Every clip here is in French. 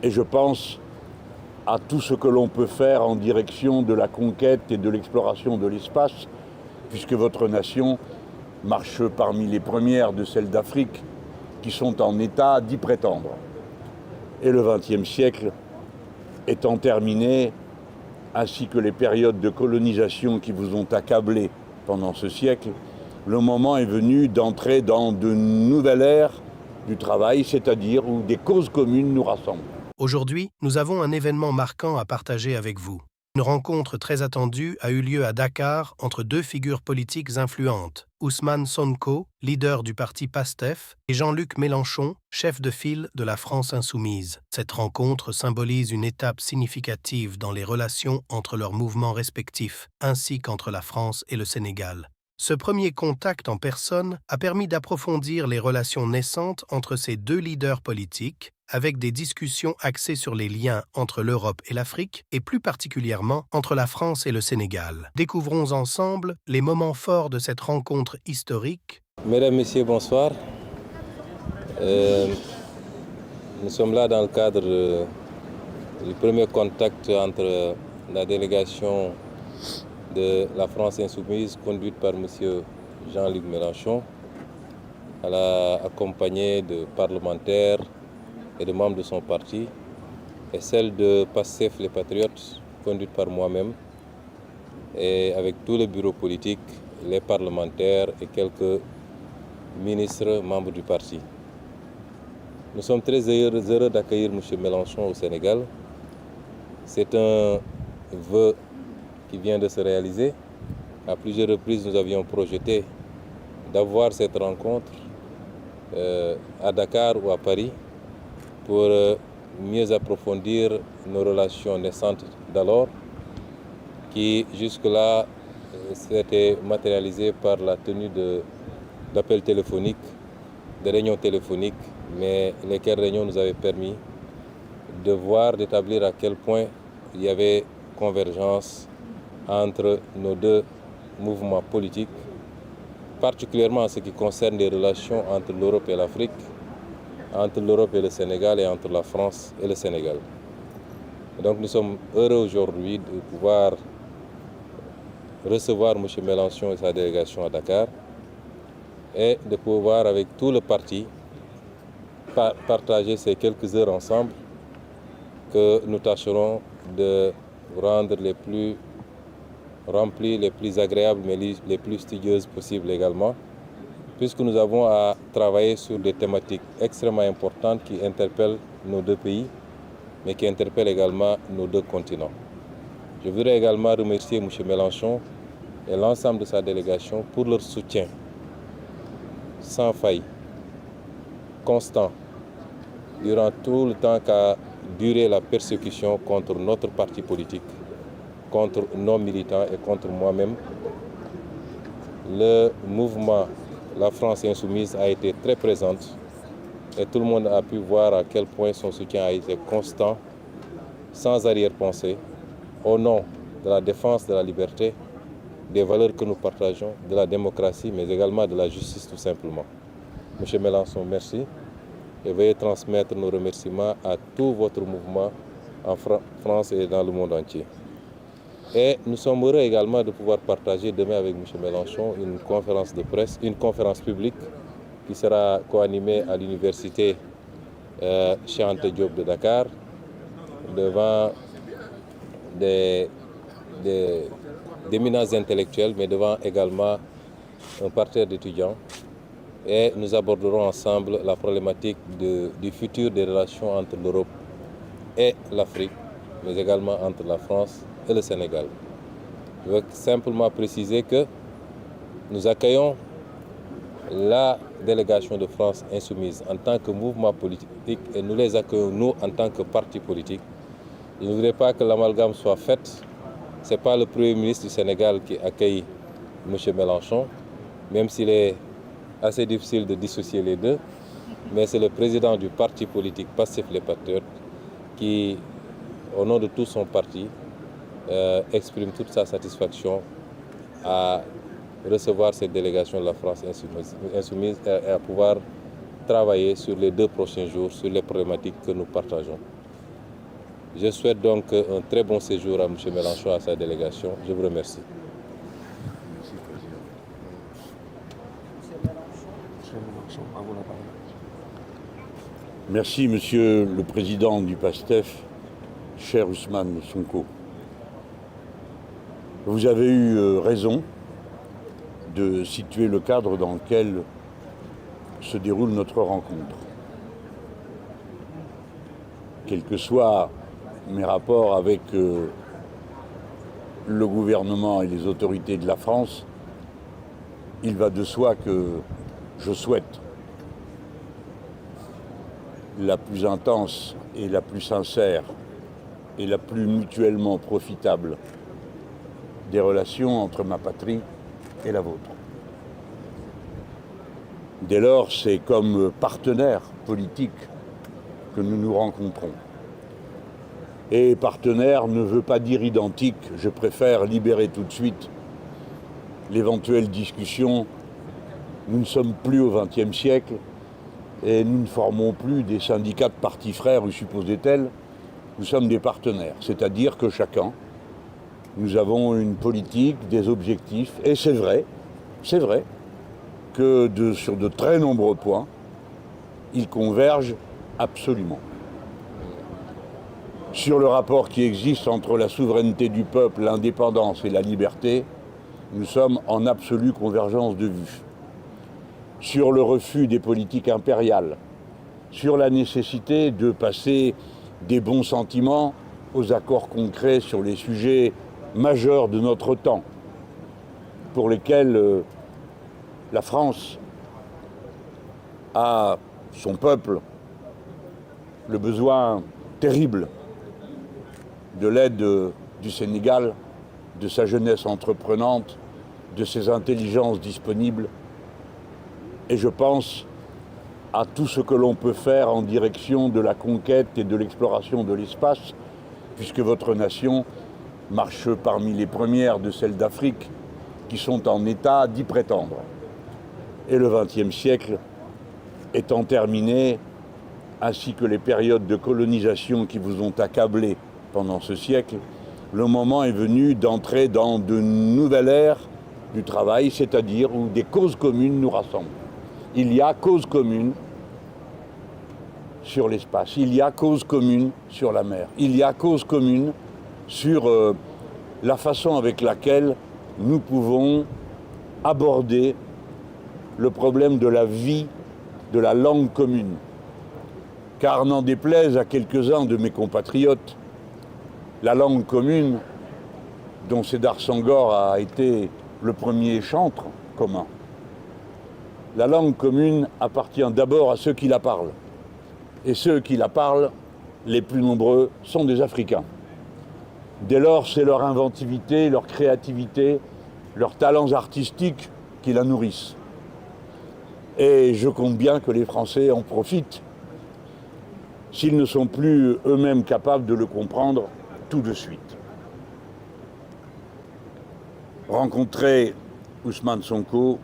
Et je pense à tout ce que l'on peut faire en direction de la conquête et de l'exploration de l'espace, puisque votre nation marche parmi les premières de celles d'Afrique qui sont en état d'y prétendre. Et le XXe siècle étant terminé, ainsi que les périodes de colonisation qui vous ont accablé pendant ce siècle, le moment est venu d'entrer dans de nouvelles ères du travail, c'est-à-dire où des causes communes nous rassemblent. Aujourd'hui, nous avons un événement marquant à partager avec vous. Une rencontre très attendue a eu lieu à Dakar entre deux figures politiques influentes, Ousmane Sonko, leader du parti PASTEF, et Jean-Luc Mélenchon, chef de file de la France insoumise. Cette rencontre symbolise une étape significative dans les relations entre leurs mouvements respectifs, ainsi qu'entre la France et le Sénégal. Ce premier contact en personne a permis d'approfondir les relations naissantes entre ces deux leaders politiques, avec des discussions axées sur les liens entre l'Europe et l'Afrique, et plus particulièrement entre la France et le Sénégal. Découvrons ensemble les moments forts de cette rencontre historique. Mesdames, Messieurs, bonsoir. Nous sommes là dans le cadre du premier contact entre la délégation de la France insoumise conduite par M. Jean-Luc Mélenchon, accompagné de parlementaires et de membres de son parti, et celle de PASTEF les Patriotes, conduite par moi-même, et avec tout le bureau politique, les parlementaires et quelques ministres membres du parti. Nous sommes très heureux d'accueillir M. Mélenchon au Sénégal. C'est un vœu qui vient de se réaliser. À plusieurs reprises, nous avions projeté d'avoir cette rencontre à Dakar ou à Paris pour mieux approfondir nos relations naissantes d'alors, qui jusque-là s'étaient matérialisées par la tenue d'appels téléphoniques, de réunions téléphoniques, mais lesquelles réunions nous avaient permis de voir, d'établir à quel point il y avait convergence entre nos deux mouvements politiques, particulièrement en ce qui concerne les relations entre l'Europe et l'Afrique, entre l'Europe et le Sénégal et entre la France et le Sénégal. Et donc nous sommes heureux aujourd'hui de pouvoir recevoir M. Mélenchon et sa délégation à Dakar et de pouvoir avec tout le parti partager ces quelques heures ensemble que nous tâcherons de rendre les plus remplies, les plus agréables, mais les plus studieuses possibles également, puisque nous avons à travailler sur des thématiques extrêmement importantes qui interpellent nos deux pays, mais qui interpellent également nos deux continents. Je voudrais également remercier M. Mélenchon et l'ensemble de sa délégation pour leur soutien sans faille, constant, durant tout le temps qu'a duré la persécution contre notre parti politique, contre nos militants et contre moi-même. Le mouvement La France insoumise a été très présente et tout le monde a pu voir à quel point son soutien a été constant, sans arrière-pensée, au nom de la défense de la liberté, des valeurs que nous partageons, de la démocratie, mais également de la justice tout simplement. Monsieur Mélenchon, merci et veuillez transmettre nos remerciements à tout votre mouvement en France et dans le monde entier. Et nous sommes heureux également de pouvoir partager demain avec M. Mélenchon une conférence de presse, une conférence publique qui sera co-animée à l'université Cheikh Anta Diop de Dakar devant d'éminents intellectuels, mais devant également un parterre d'étudiants. Et nous aborderons ensemble la problématique du futur des relations entre l'Europe et l'Afrique, mais également entre la France et le Sénégal. Je veux simplement préciser que nous accueillons la délégation de France insoumise en tant que mouvement politique et nous les accueillons nous en tant que parti politique. Je ne voudrais pas que l'amalgame soit fait. Ce n'est pas le Premier ministre du Sénégal qui accueille M. Mélenchon, même s'il est assez difficile de dissocier les deux, mais c'est le président du parti politique PASTEF les Patriotes qui, au nom de tout son parti, exprime toute sa satisfaction à recevoir cette délégation de la France insoumise et à pouvoir travailler sur les 2 prochains jours sur les problématiques que nous partageons. Je souhaite donc un très bon séjour à M. Mélenchon et à sa délégation. Je vous remercie. Merci, Président. Monsieur Mélenchon, à vous la parole. Merci, Monsieur le Président du PASTEF, cher Ousmane Sonko. Vous avez eu raison de situer le cadre dans lequel se déroule notre rencontre. Quels que soient mes rapports avec le gouvernement et les autorités de la France, il va de soi que je souhaite la plus intense et la plus sincère et la plus mutuellement profitable des relations entre ma patrie et la vôtre. Dès lors, c'est comme partenaires politiques que nous nous rencontrons. Et partenaire ne veut pas dire identique, je préfère libérer tout de suite l'éventuelle discussion. Nous ne sommes plus au XXe siècle et nous ne formons plus des syndicats de partis frères ou supposés-tels, nous sommes des partenaires, c'est-à-dire que chacun, nous avons une politique, des objectifs, et c'est vrai que sur de très nombreux points, ils convergent absolument. Sur le rapport qui existe entre la souveraineté du peuple, l'indépendance et la liberté, nous sommes en absolue convergence de vues. Sur le refus des politiques impériales, sur la nécessité de passer des bons sentiments aux accords concrets sur les sujets majeurs de notre temps, pour lesquels la France a, son peuple, le besoin terrible de l'aide du Sénégal, de sa jeunesse entreprenante, de ses intelligences disponibles. Et je pense à tout ce que l'on peut faire en direction de la conquête et de l'exploration de l'espace, puisque votre nation marche parmi les premières de celles d'Afrique qui sont en état d'y prétendre. Et le XXe siècle étant terminé, ainsi que les périodes de colonisation qui vous ont accablé pendant ce siècle, le moment est venu d'entrer dans de nouvelles ères du travail, c'est-à-dire où des causes communes nous rassemblent. Il y a cause commune sur l'espace, il y a cause commune sur la mer, il y a cause commune sur la façon avec laquelle nous pouvons aborder le problème de la vie, de la langue commune. Car n'en déplaise à quelques-uns de mes compatriotes, la langue commune, dont Sédar Senghor a été le premier chantre commun, la langue commune appartient d'abord à ceux qui la parlent. Et ceux qui la parlent, les plus nombreux, sont des Africains. Dès lors, c'est leur inventivité, leur créativité, leurs talents artistiques qui la nourrissent. Et je compte bien que les Français en profitent, s'ils ne sont plus eux-mêmes capables de le comprendre tout de suite. Rencontrer Ousmane Sonko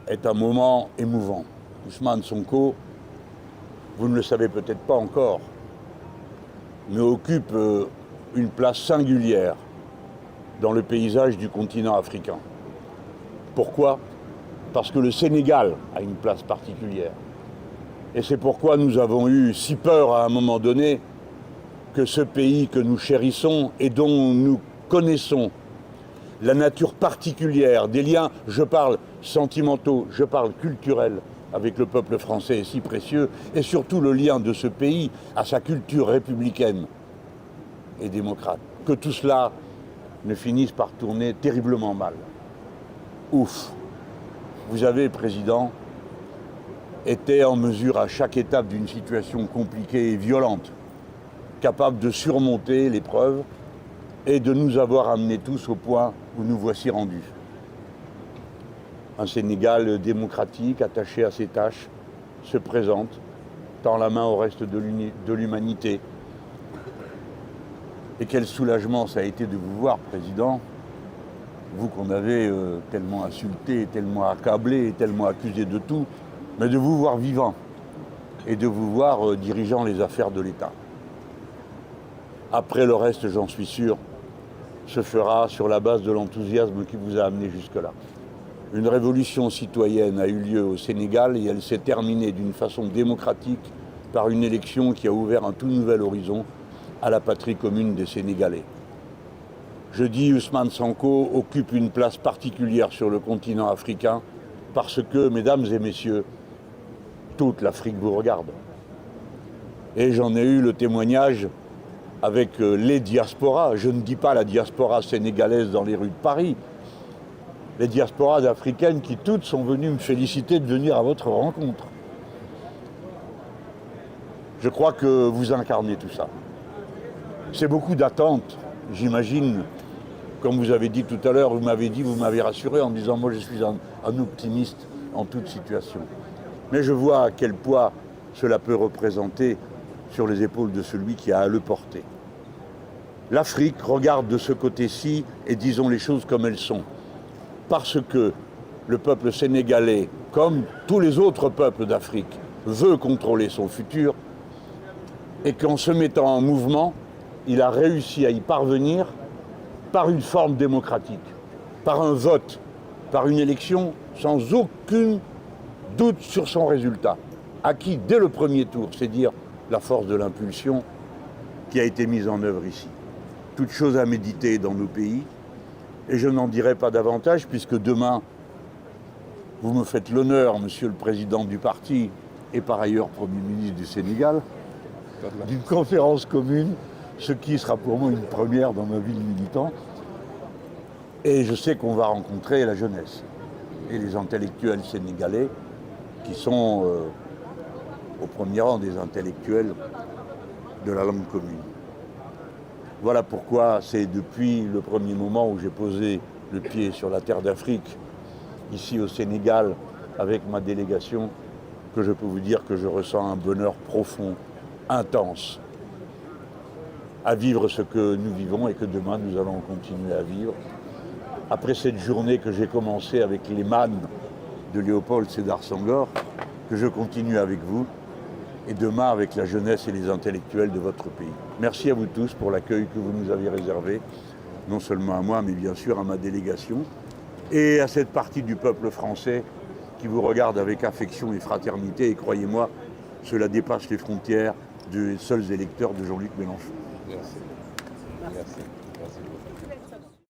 est un moment émouvant. Ousmane Sonko, vous ne le savez peut-être pas encore, mais occupe une place singulière dans le paysage du continent africain. Pourquoi ? Parce que le Sénégal a une place particulière. Et c'est pourquoi nous avons eu si peur à un moment donné que ce pays que nous chérissons et dont nous connaissons la nature particulière, des liens, je parle sentimentaux, je parle culturels avec le peuple français est si précieux, et surtout le lien de ce pays à sa culture républicaine et démocrate, que tout cela ne finisse par tourner terriblement mal. Ouf! Vous avez, Président, été en mesure à chaque étape d'une situation compliquée et violente, capable de surmonter l'épreuve et de nous avoir amenés tous au point où nous voici rendus. Un Sénégal démocratique, attaché à ses tâches, se présente, tend la main au reste de l'humanité. Et quel soulagement ça a été de vous voir, Président, vous qu'on avait tellement insulté, tellement accablé, tellement accusé de tout, mais de vous voir vivant et de vous voir dirigeant les affaires de l'État. Après le reste, j'en suis sûr, se fera sur la base de l'enthousiasme qui vous a amené jusque-là. Une révolution citoyenne a eu lieu au Sénégal et elle s'est terminée d'une façon démocratique par une élection qui a ouvert un tout nouvel horizon à la patrie commune des Sénégalais. Je dis Ousmane Sonko occupe une place particulière sur le continent africain parce que, mesdames et messieurs, toute l'Afrique vous regarde. Et j'en ai eu le témoignage avec les diasporas. Je ne dis pas la diaspora sénégalaise dans les rues de Paris. Les diasporas africaines qui toutes sont venues me féliciter de venir à votre rencontre. Je crois que vous incarnez tout ça. C'est beaucoup d'attentes, j'imagine. Comme vous avez dit tout à l'heure, vous m'avez rassuré en disant moi je suis un optimiste en toute situation. Mais je vois à quel poids cela peut représenter sur les épaules de celui qui a à le porter. L'Afrique regarde de ce côté-ci et disons les choses comme elles sont. Parce que le peuple sénégalais, comme tous les autres peuples d'Afrique, veut contrôler son futur et qu'en se mettant en mouvement, il a réussi à y parvenir par une forme démocratique, par un vote, par une élection sans aucun doute sur son résultat, acquis dès le premier tour, c'est dire la force de l'impulsion qui a été mise en œuvre ici. Toute chose à méditer dans nos pays, et je n'en dirai pas davantage puisque demain, vous me faites l'honneur, Monsieur le Président du parti et par ailleurs Premier ministre du Sénégal, d'une conférence commune, ce qui sera pour moi une première dans ma vie de militant. Et je sais qu'on va rencontrer la jeunesse et les intellectuels sénégalais qui sont au premier rang des intellectuels de la langue commune. Voilà pourquoi c'est depuis le premier moment où j'ai posé le pied sur la terre d'Afrique, ici au Sénégal, avec ma délégation, que je peux vous dire que je ressens un bonheur profond, intense, à vivre ce que nous vivons et que demain nous allons continuer à vivre. Après cette journée que j'ai commencée avec les mannes de Léopold Sédar Senghor, que je continue avec vous, et demain avec la jeunesse et les intellectuels de votre pays. Merci à vous tous pour l'accueil que vous nous avez réservé, non seulement à moi, mais bien sûr à ma délégation, et à cette partie du peuple français qui vous regarde avec affection et fraternité, et croyez-moi, cela dépasse les frontières des seuls électeurs de Jean-Luc Mélenchon. Merci. Merci. Merci beaucoup.